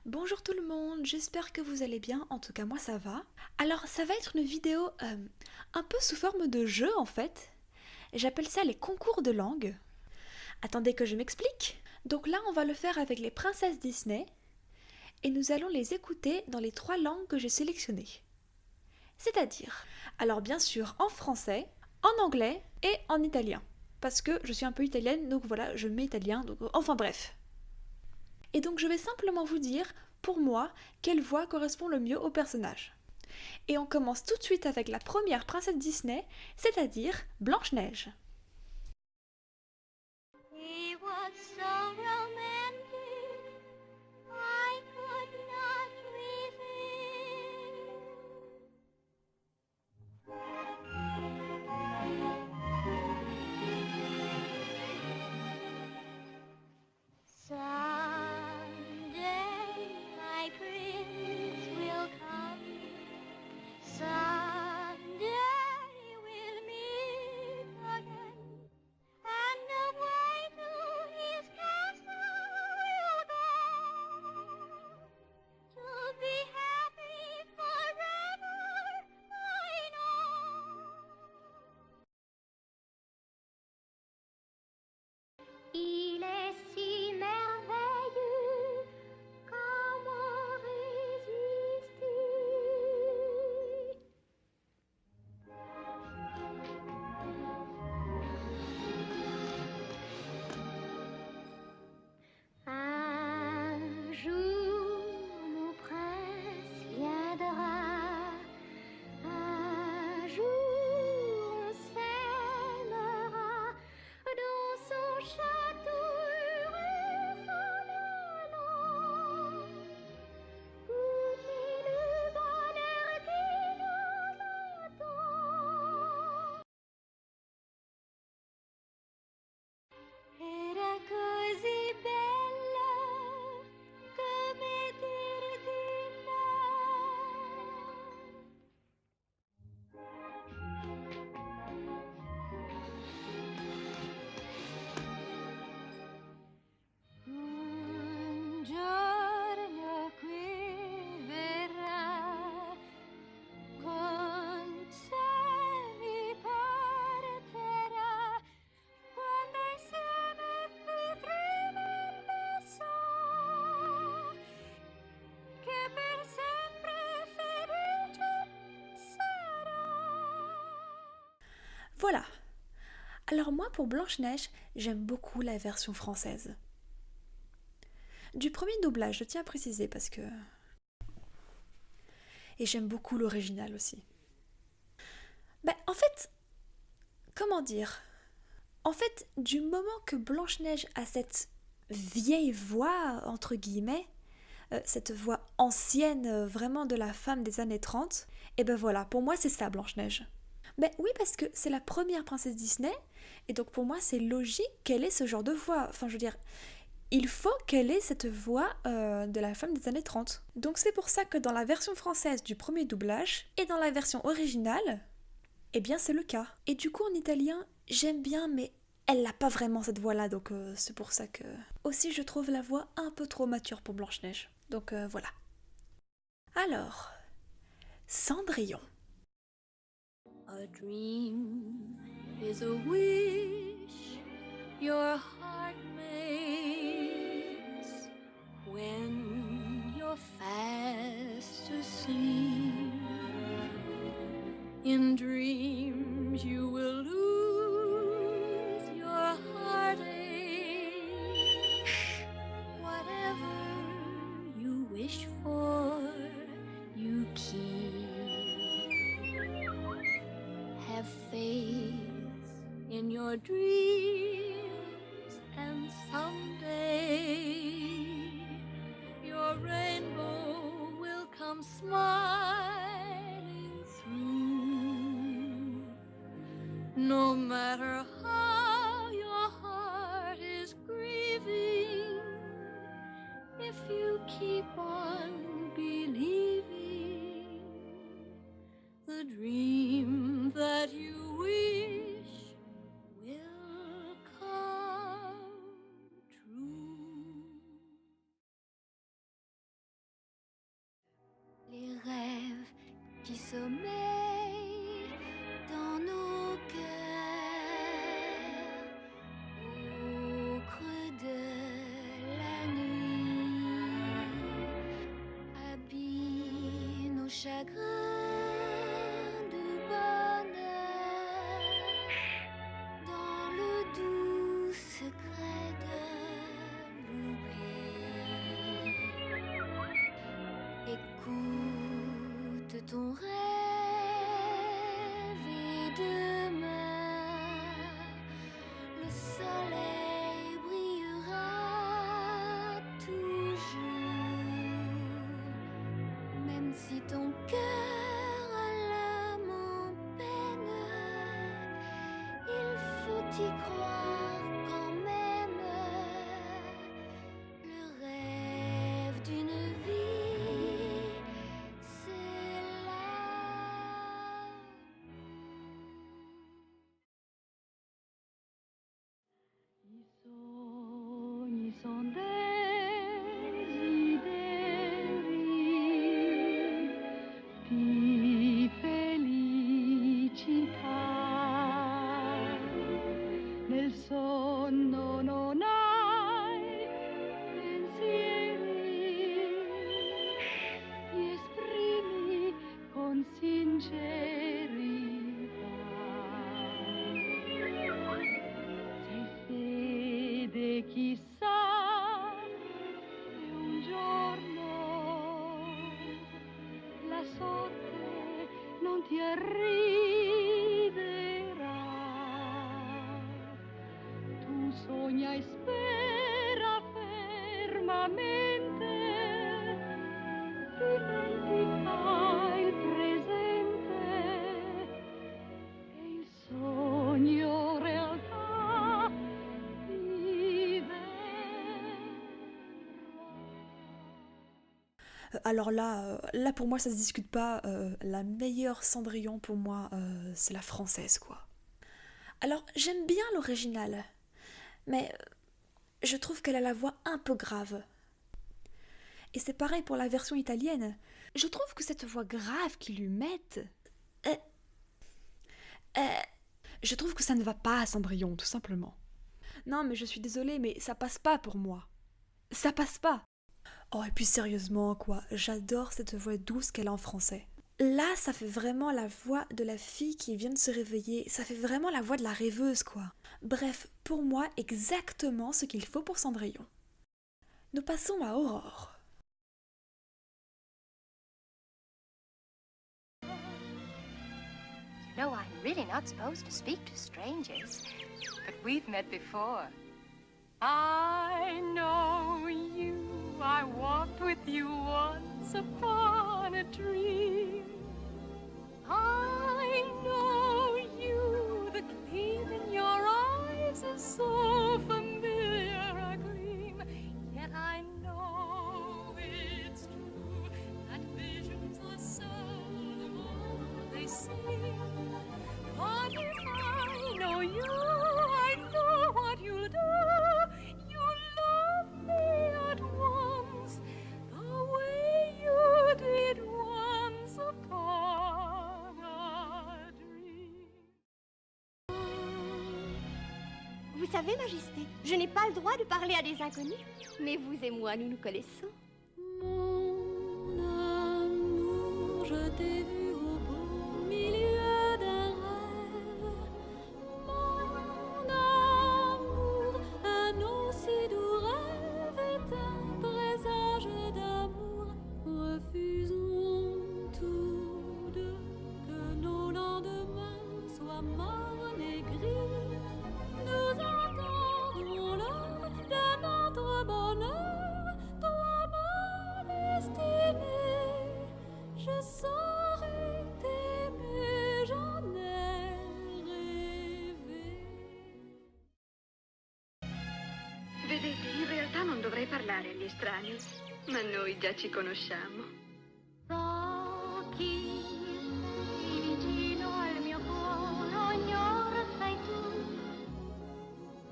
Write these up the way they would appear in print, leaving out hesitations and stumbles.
Bonjour tout le monde, j'espère que vous allez bien, en tout cas moi ça va. Alors ça va être une vidéo un peu sous forme de jeu en fait. J'appelle ça les concours de langue. Attendez que je m'explique. Donc là on va le faire avec les princesses Disney et nous allons les écouter dans les 3 langues que j'ai sélectionnées. C'est-à-dire, alors bien sûr en français, en anglais et en italien. Parce que je suis un peu italienne, donc voilà, je mets italien, donc enfin bref. Et donc je vais simplement vous dire, pour moi, quelle voix correspond le mieux au personnage. Et on commence tout de suite avec la première princesse Disney, c'est-à-dire Blanche-Neige. He was so romantic, I could not resist. Someday my prince will come. Someday we'll meet again. And away to his castle we'll go, to be happy forever, I know. Il est si merveilleux, comment résister? Un jour mon prince viendra, un jour on s'aimera dans son château heureux s'en allant, goûter le bonheur qui nous attend. Era così bella come dirti no. Un giorno qui verrà, con sé mi porterà, quando insieme potremo pensare che per sempre felice sarà. Voilà. Alors moi pour Blanche-Neige, j'aime beaucoup la version française. Du premier doublage, je tiens à préciser parce que... Et j'aime beaucoup l'original aussi. Ben en fait, comment dire? En fait, du moment que Blanche-Neige a cette vieille voix, entre guillemets, cette voix ancienne, vraiment de la femme des années 30, et ben voilà, pour moi c'est ça Blanche-Neige. Ben oui, parce que c'est la première princesse Disney, et donc pour moi c'est logique qu'elle ait ce genre de voix. Enfin, je veux dire, il faut qu'elle ait cette voix de la femme des années 30. Donc c'est pour ça que dans la version française du premier doublage, et dans la version originale, eh bien c'est le cas. Et du coup en italien, j'aime bien, mais elle n'a pas vraiment cette voix-là, donc c'est pour ça que... Aussi je trouve la voix un peu trop mature pour Blanche-Neige. Donc voilà. Alors, Cendrillon. A dream is a wish your heart makes when you're fast asleep. In dreams you will lose your heartache. Whatever you wish for, you keep. Have faith in your dreams, and someday your rainbow will come smiling through. No matter how your heart is grieving, if you keep on believing, the dream that you qui sommeille dans nos cœurs au creux de la nuit, habille nos chagrins de bonheur dans le doux secret de l'oubli. Écoute ton rêve et demain le soleil brillera toujours. Même si ton cœur a l'âme en peine, il faut y croire quand même. Le rêve d'une vie, c'est l'amour. I sogni son desideri di felicità. Nel sonno non hai pensieri, ti esprimi con sincerità. Sei fede, chissà, che un giorno la sorte non ti arriverà. Tu sogna e spera fermamente, dimentica il presente e il sogno realtà diventa. Alors là pour moi ça se discute pas, la meilleure Cendrillon pour moi c'est la française quoi. Alors j'aime bien l'original, mais je trouve qu'elle a la voix un peu grave. Et c'est pareil pour la version italienne. Je trouve que cette voix grave qu'ils lui mettent, je trouve que ça ne va pas à Cendrillon tout simplement. Non mais je suis désolée mais ça passe pas pour moi. Ça passe pas. Oh et puis sérieusement quoi, j'adore cette voix douce qu'elle a en français. Là ça fait vraiment la voix de la fille qui vient de se réveiller, ça fait vraiment la voix de la rêveuse quoi. Bref, pour moi exactement ce qu'il faut pour Cendrillon. Nous passons à Aurore. You know, I'm really not supposed to speak to strangers, but we've met before. I know you. I walked with you once upon a dream. I know you. The gleam in your eyes is so familiar a gleam. Yet I know it's true that visions are seldom all they seem. But if I know you, I know what you'll do. You'll love me at once, the way you did once upon a dream. Vous savez, Majesté, je n'ai pas le droit de parler à des inconnus. Mais vous et moi, nous nous connaissons. Mon amour, je t'ai vu au beau milieu d'un rêve. Mon amour, un aussi doux rêve est un présage d'amour. Refusons tous deux que nos lendemains soient morts et gris. Nous entendrons l'heure de notre bonheur, toi ma destinée. Je saurai t'aimer, j'en ai rêvé. Vedete, in realtà non dovrei parlare agli estranei, ma noi già ci conosciamo. So chi sei vicino al mio cuore, ognora sei tu.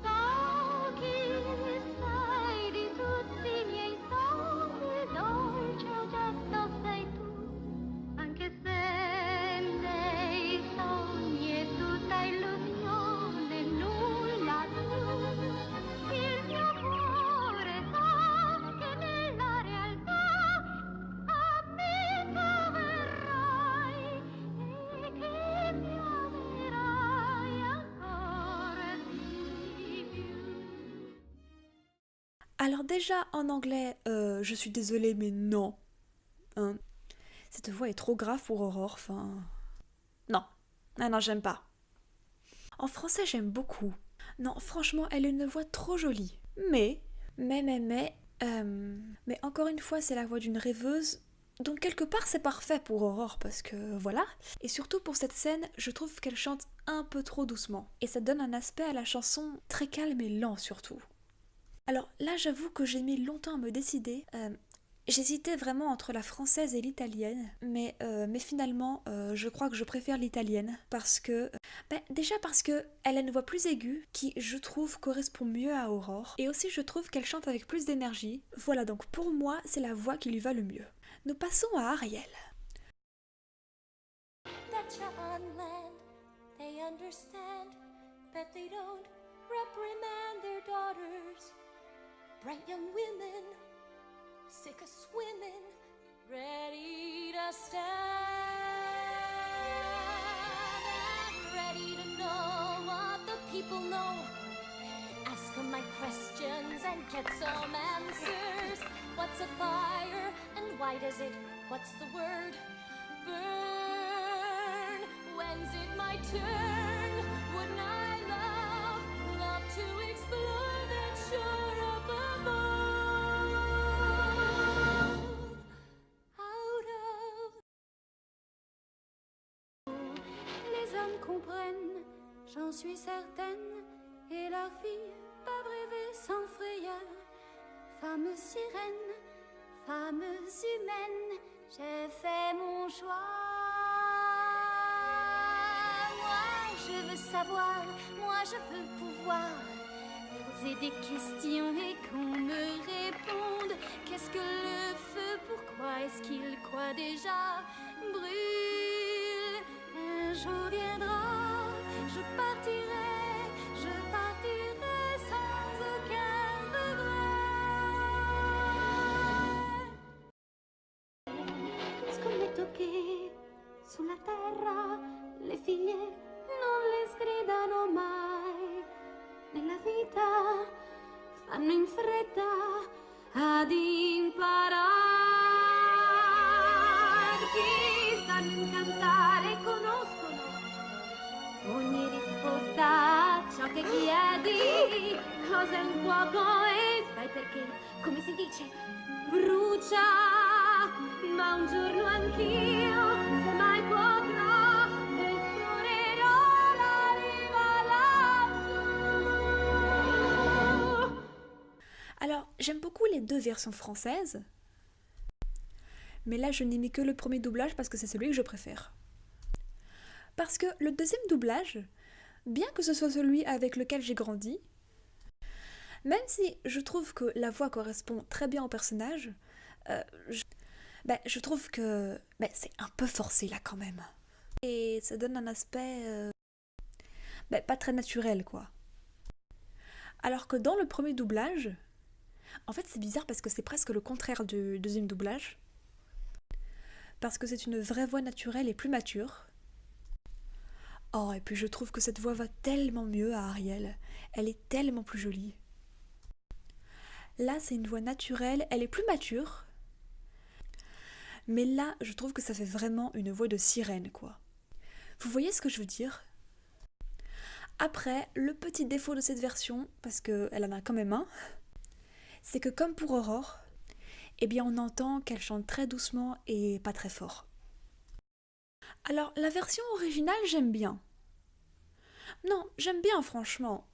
So chi sai di tutti i miei sogni, dolce oggetto sei tu. Anche se Alors déjà, en anglais, je suis désolée, mais non. Hein. Cette voix est trop grave pour Aurore, enfin... Non. Ah non, j'aime pas. En français, j'aime beaucoup. Non, franchement, elle a une voix trop jolie. Mais encore une fois, c'est la voix d'une rêveuse. Donc quelque part, c'est parfait pour Aurore, parce que voilà. Et surtout pour cette scène, je trouve qu'elle chante un peu trop doucement. Et ça donne un aspect à la chanson très calme et lent surtout. Alors là, j'avoue que j'ai mis longtemps à me décider. J'hésitais vraiment entre la française et l'italienne, mais finalement, je crois que je préfère l'italienne parce que... déjà parce que elle a une voix plus aiguë qui, je trouve, correspond mieux à Aurore. Et aussi, je trouve qu'elle chante avec plus d'énergie. Voilà, donc pour moi, c'est la voix qui lui va le mieux. Nous passons à Ariel. Betcha on land, they understand, but they don't reprimand their daughters. Bright young women, sick of swimming, ready to stand, and ready to know what the people know. Ask them my questions and get some answers. What's a fire and why does it, what's the word, burn? When's it my turn? Wouldn't I love to explore that shore up above? Out of... Les hommes comprennent, j'en suis certaine, et leurs filles peuvent rêver sans frayeur. Femmes sirènes, femmes humaines, j'ai fait mon choix. Moi, je veux savoir, moi, je veux pouvoir poser des questions et qu'on me réponde. Qu'est-ce que le feu, pourquoi est-ce qu'il, quoi déjà, brûle? Un jour viendra, je partirai sans aucun regret. Scommetto sulla terra le figlie non le sgridano mai. Nella vita fanno in fretta ad imparare. Chi sanno incantare conoscono ogni risposta a ciò che chiedi. Cos'è un fuoco e sai perché? Come si dice? Brucia. Ma un giorno anch'io, se mai potrò, esplorerò la riva lassù. Alors, j'aime beaucoup les deux versions françaises. Mais là, je n'ai mis que le premier doublage parce que c'est celui que je préfère. Parce que le deuxième doublage, bien que ce soit celui avec lequel j'ai grandi, même si je trouve que la voix correspond très bien au personnage, je trouve que c'est un peu forcé là quand même. Et ça donne un aspect pas très naturel quoi. Alors que dans le premier doublage, en fait c'est bizarre parce que c'est presque le contraire du deuxième doublage. Parce que c'est une vraie voix naturelle et plus mature. Oh, et puis je trouve que cette voix va tellement mieux à Ariel. Elle est tellement plus jolie. Là, c'est une voix naturelle, elle est plus mature. Mais là, je trouve que ça fait vraiment une voix de sirène, quoi. Vous voyez ce que je veux dire? Après, le petit défaut de cette version, parce qu'elle en a quand même un, c'est que comme pour Aurore, eh bien on entend qu'elle chante très doucement et pas très fort. Alors, la version originale, j'aime bien. Non, j'aime bien, franchement.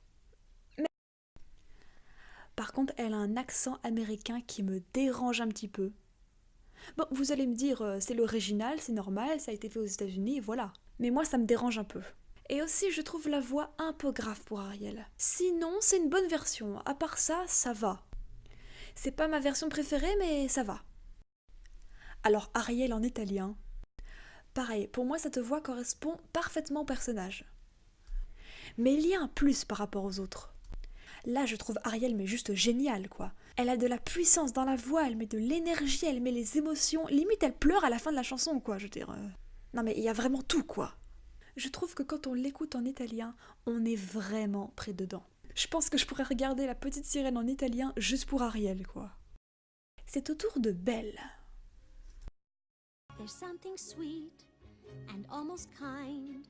Mais... Par contre, elle a un accent américain qui me dérange un petit peu. Bon, vous allez me dire, c'est l'original, c'est normal, ça a été fait aux États-Unis, voilà. Mais moi, ça me dérange un peu. Et aussi, je trouve la voix un peu grave pour Ariel. Sinon, c'est une bonne version. À part ça, ça va. C'est pas ma version préférée, mais ça va. Alors, Ariel en italien... Pareil, pour moi, cette voix correspond parfaitement au personnage. Mais il y a un plus par rapport aux autres. Là, je trouve Ariel mais juste géniale, quoi. Elle a de la puissance dans la voix, elle met de l'énergie, elle met les émotions. Limite, elle pleure à la fin de la chanson, quoi. Je veux dire... Non mais il y a vraiment tout, quoi. Je trouve que quand on l'écoute en italien, on est vraiment pris dedans. Je pense que je pourrais regarder La Petite Sirène en italien juste pour Ariel, quoi. C'est au tour de Belle. There's something sweet and almost kind,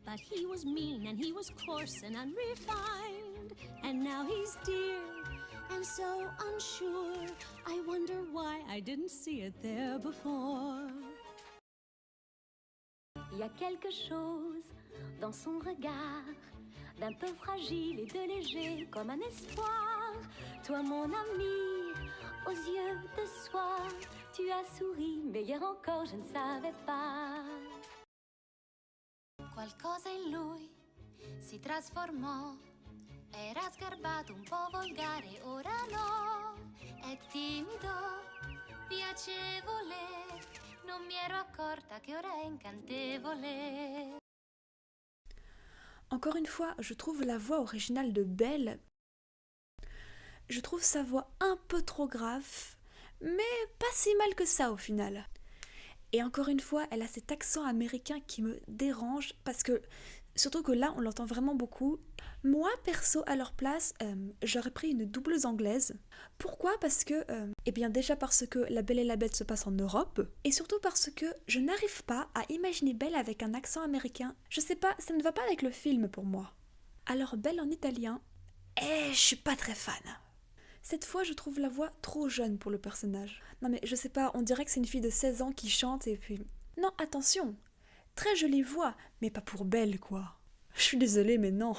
but he was mean and he was coarse and unrefined, and now he's dear and so unsure. I wonder why I didn't see it there before. Il y a quelque chose dans son regard, d'un peu fragile et de léger comme un espoir. Toi mon ami, aux yeux de soie, tu as souri, mais hier encore je ne savais pas. Qualcosa in lui si trasformò. Era sgarbato, un po' volgare, ora no. È timido, piacevole. Non mi ero accorta che ora è incantevole. Encore une fois, je trouve la voix originale de Belle. Je trouve sa voix un peu trop grave, mais pas si mal que ça au final. Et encore une fois, elle a cet accent américain qui me dérange parce que, surtout que là, on l'entend vraiment beaucoup. Moi, perso, à leur place, j'aurais pris une doubleuse anglaise. Pourquoi ? Parce que, eh bien déjà parce que La Belle et la Bête se passe en Europe, et surtout parce que je n'arrive pas à imaginer Belle avec un accent américain. Je sais pas, ça ne va pas avec le film pour moi. Alors Belle en italien, je suis pas très fan. Cette fois, je trouve la voix trop jeune pour le personnage. Non mais je sais pas, on dirait que c'est une fille de 16 ans qui chante et puis... Non, attention, très jolie voix, mais pas pour Belle quoi. Je suis désolée mais non.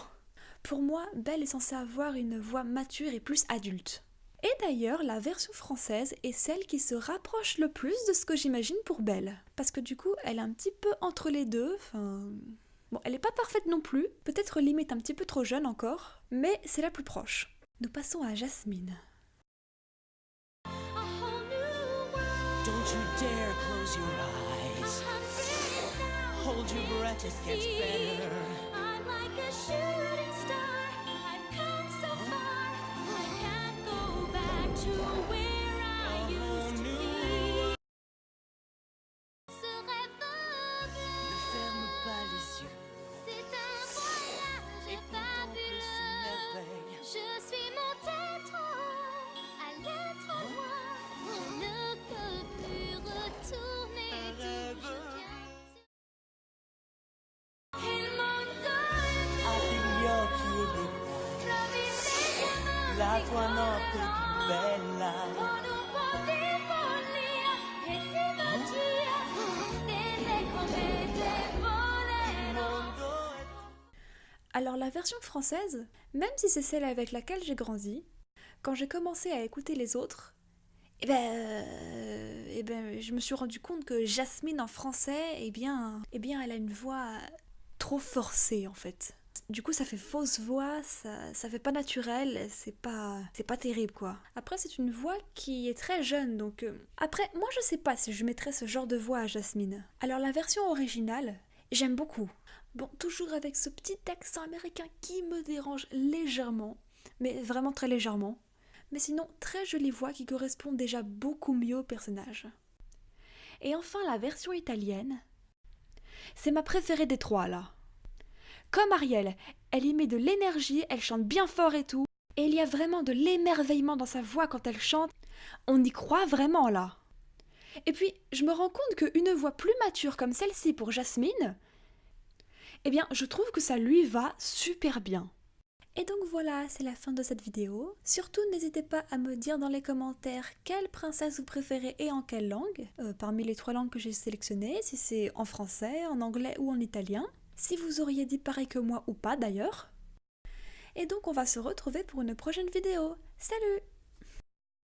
Pour moi, Belle est censée avoir une voix mature et plus adulte. Et d'ailleurs, la version française est celle qui se rapproche le plus de ce que j'imagine pour Belle. Parce que du coup, elle est un petit peu entre les deux, enfin... Bon, elle est pas parfaite non plus, peut-être limite un petit peu trop jeune encore, mais c'est la plus proche. Nous passons à Jasmine. Don't you dare close your eyes. Hold your breath, it gets better. I'm like a shooting star. I've come so far. I can't go back to where I used to be. Ce rêve bleu, Ne ferme pas les yeux. c'est un voyage Et contemple ces merveilles. Je suis montée trop haut, allée trop loin. Je ne peux plus retourner d'où je viens. Il mondo Apri gli occhi e vedrai trovi le la tua notte più bella. con un po' di follia e di magia, stelle come te volerò. Alors la version française, même si c'est celle avec laquelle j'ai grandi, quand j'ai commencé à écouter les autres, eh ben, je me suis rendu compte que Jasmine en français, eh bien, elle a une voix trop forcée en fait. Du coup, ça fait fausse voix, ça fait pas naturel, c'est pas terrible quoi. Après, c'est une voix qui est très jeune, donc... Après, moi je sais pas si je mettrais ce genre de voix à Jasmine. Alors la version originale, j'aime beaucoup. Bon, toujours avec ce petit accent américain qui me dérange légèrement, mais vraiment très légèrement. Mais sinon, très jolie voix qui correspond déjà beaucoup mieux au personnage. Et enfin, la version italienne. C'est ma préférée des trois, là. Comme Ariel, elle y met de l'énergie, elle chante bien fort et tout. Et il y a vraiment de l'émerveillement dans sa voix quand elle chante. On y croit vraiment, là. Et puis, je me rends compte qu'une voix plus mature comme celle-ci pour Jasmine, eh bien, je trouve que ça lui va super bien. Et donc voilà, c'est la fin de cette vidéo. Surtout, n'hésitez pas à me dire dans les commentaires quelle princesse vous préférez et en quelle langue, parmi les 3 langues que j'ai sélectionnées, si c'est en français, en anglais ou en italien, si vous auriez dit pareil que moi ou pas d'ailleurs. Et donc on va se retrouver pour une prochaine vidéo. Salut!